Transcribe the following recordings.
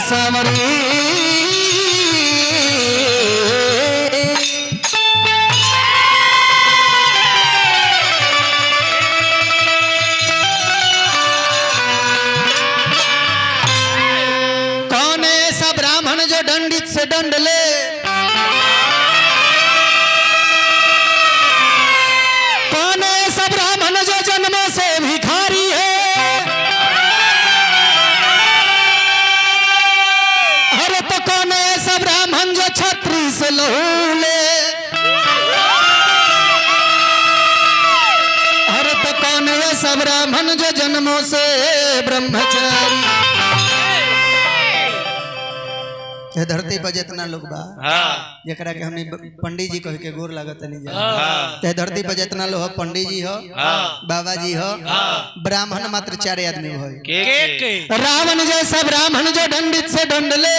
सामरी कौन है ऐसा ब्राह्मण जो दंडित से दंड ले, कौन है ऐसा ब्राह्मण जो जन्म से भिखारी है, अरे तो कौन है ऐसा ब्राह्मण जो छत्री से लहू ले, अरे तो कौन है ऐसा ब्राह्मण जो जन्मों से ब्रह्मचारी। धरती पर जितना लोग बा जरा के हमने पंडित जी कह के गोर लागत नहीं जा, धरती पर जितना लोग पंडित जी हो, बाबा जी हो, ब्राह्मण मात्र 4 आदमी हो। रावण जैसा ब्राह्मण जो दंडित से दंड ले,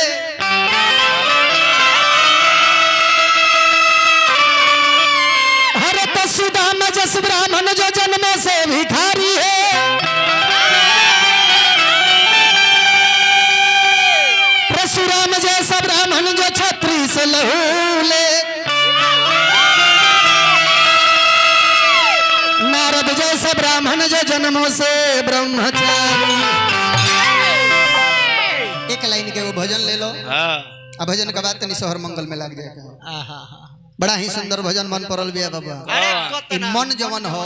अरे तो सुदामा जैस ब्राह्मण जो जन्म से भिखारी है, परशुराम जैसा ब्राह्मण जो छत्री से लहू ले, नारद जैसा ब्राह्मण जो जन्मों से ब्रह्मचारी। एक लाइन के वो भजन ले लो, अब भजन के बाद तनी सोहर मंगल में लग जाएगा। बड़ा ही सुंदर भजन मन परल बिया बाबा। मन जवन हो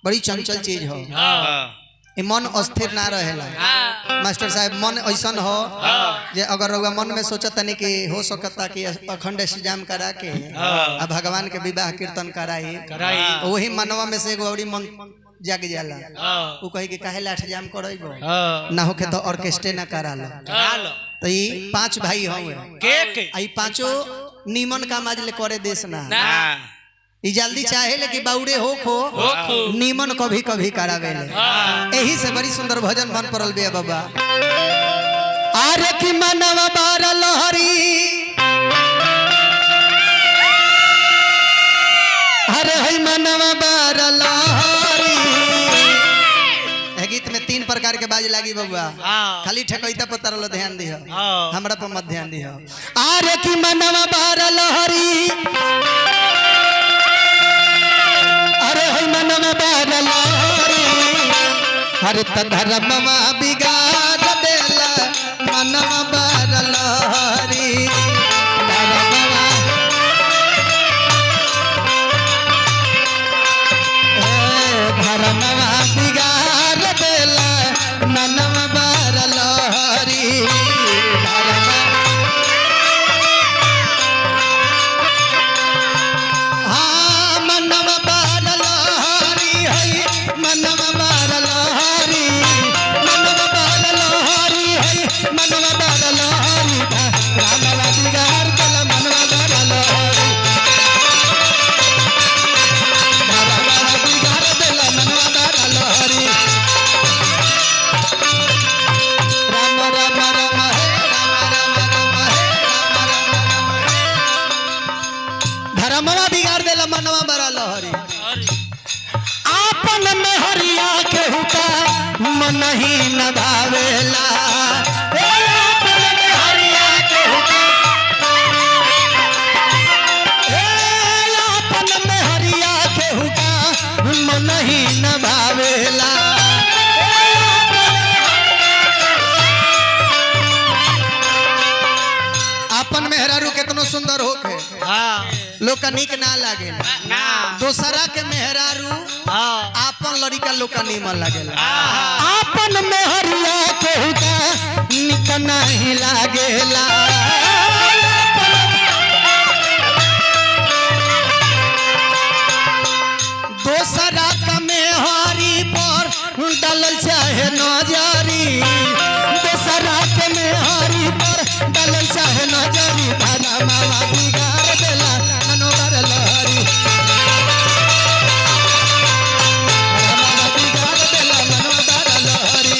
बड़ी चंचल चीज हो, मन अस्थिर ना रहेला। मास्टर साहब मन ऐसा हो जे अगर रउआ मन में सोचत नहीं कि हो सकता कि अखंड इंतजाम करा के आ भगवान के विवाह कीर्तन कराई, वही मनवा में से एगो औरी मन जाग जाला, वो कहे कि काहे ला इंतजाम करइबो ना होके तो ऑर्केस्ट्रा ना करा लो। तो ई 5 भाई हवे के आई 5 नीमन काम आज ले करे देश ना ई जल्दी चाहे ले कि बाउरे हो खो नीमन कभी कभी करावे ले। यही से बड़ी सुंदर भजन मन परल बे बाबा। आरे की मनवा बार लहरी, अरे है मनवा बार लहरी। गीत में 3 प्रकार के बाज लागी बबुआ, खाली ठकैता पर तरल ध्यान दिहो, हमरा पर मत ध्यान दिहो। आरे की मनवा बार लहरी, अरे है मनवा बार लहरी, अरे त धर्मवा बिगाड़ देला मनवा बार लहरी। धर्मवा बिगाड़ देला मनवा बार लहरी। हाँ मनवा बार लहरी है, मनवा बार लहरी, मनवा बार लहरी है, मनवा बार लहरी। धर्मवा बिगाड़ देला मनवा बार लहरी, धर्मवा बिगाड़ देला मनवा बार लहरी। राम राम राम हे राम राम राम हे राम राम राम। धर्मवा बिगाड़ देला मनवा बार लहरी। आपन में हरिया के हुका मन ही न भावेला, आपन में हरिया के हुका, आपन में हरिया के हुका मन ही न भावेला। आपन मेहरारू कितनो सुंदर होके लोग का निक ना लागे, दोसरा के मेहरारू आपन लड़का लोग का नीमन लागेला। आपन मेहरिया के हुका निक नहीं लागेला। दोसरा का मेहरी पर डलल चाहे नजरी, दोसरा के मेहरी पर डलल चाहे नजरी। धर्मवा बिगाड़ देला मनवा बार लहरी, धर्मवा बिगाड़ देला मनवा बार लहरी।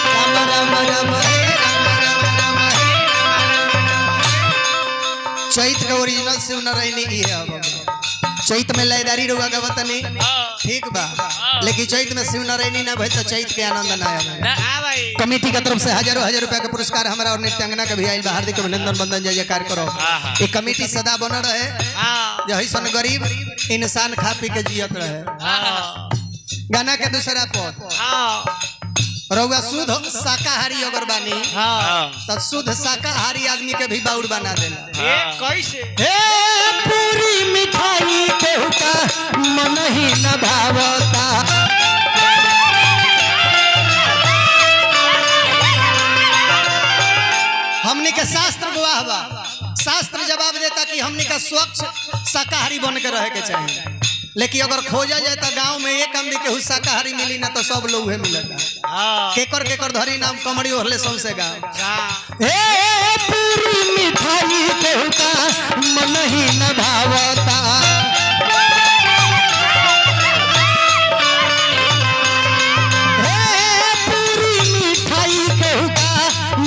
राम राम राम हे राम राम राम हे। चैत का ओरिजिनल से न रहनी है। चैत में लयदारी रुआ गवतनी ठीक बा, लेकिन चैत में शिव नारायणी ना भाई तो चैत के आनंद ना आवे। कमेटी की तरफ से हजारों हजार रुपया का पुरस्कार हमारा और नृत्यांगना के भी आयल, हार्दिक अभिनंदन बंदन जय जयकार करो। ये कमेटी सदा बन रहे, यही सन गरीब इंसान खा पी के जियत रहे। गाना के दूसरा पद रउआ शुद्ध शाकाहारी अगर बानी तब शुद्ध शाकाहारी आदमी के भी बाउर बना देला। कैसे? पूरी मिठाई केहू का मन ही न भावता, हमने के शास्त्र गवाह बा, शास्त्र जवाब देता कि हमने का स्वच्छ शाकाहारी बन के रहे के चाहिए, लेकिन अगर खोजा जाए तो गांव में एक आदमी के शाकाहारी मिली ना तो सब लोग उहे मिलेगा। केकर केकर धरी नाम कमड़ी ओहले सौंसे गाँव। पूरी मिठाई केहू का मन ही न भावता, पूरी मिठाई केहू का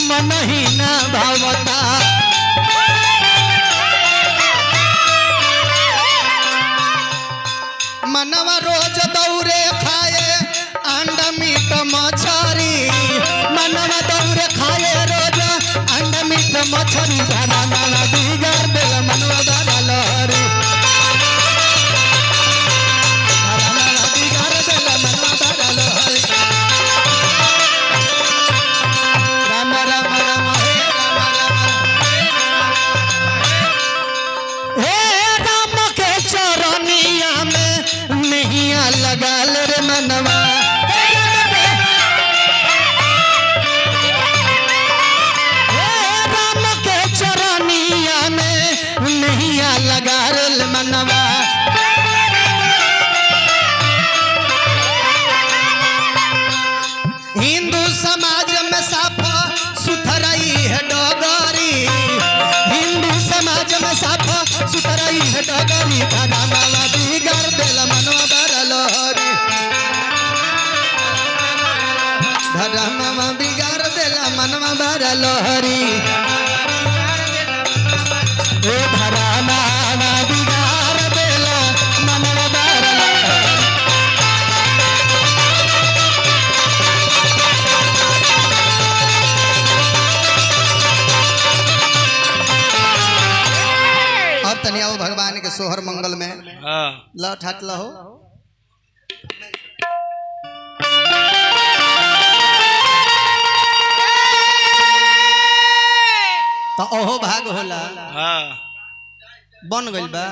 मन ही न भावता। मनवा रोज दौरे खाए अंडा मीट मछरी, मनवा दौरे खाए रोज अंडा मीट मछरी, दाना दाना बिगाड़ देल मनवा दादा लहरी, दाना दाना बिगाड़ देल मनवा दादा लहरी। राम राम राम हे राम के चरनिया में नैया लगाल रे मनवा, राम के चरनिया में नैया लगाल मनवा। हिंदू समाज में साफ सुथराई है डगरी, हिंदू समाज में साफ सुथराई है डगरी, दादा माला बिगाड़ देला मनवा बारा लहरी, दादा मामा बिगाड़ देला मनवा बारा लहरी, ओ धरा मामा बिगाड़ देला मनवा बारा लहरी। अब तनिया भगवान के सोहर मंगल में लठ हाथ लहो। तो ओहो भाग होला बन गइल बा।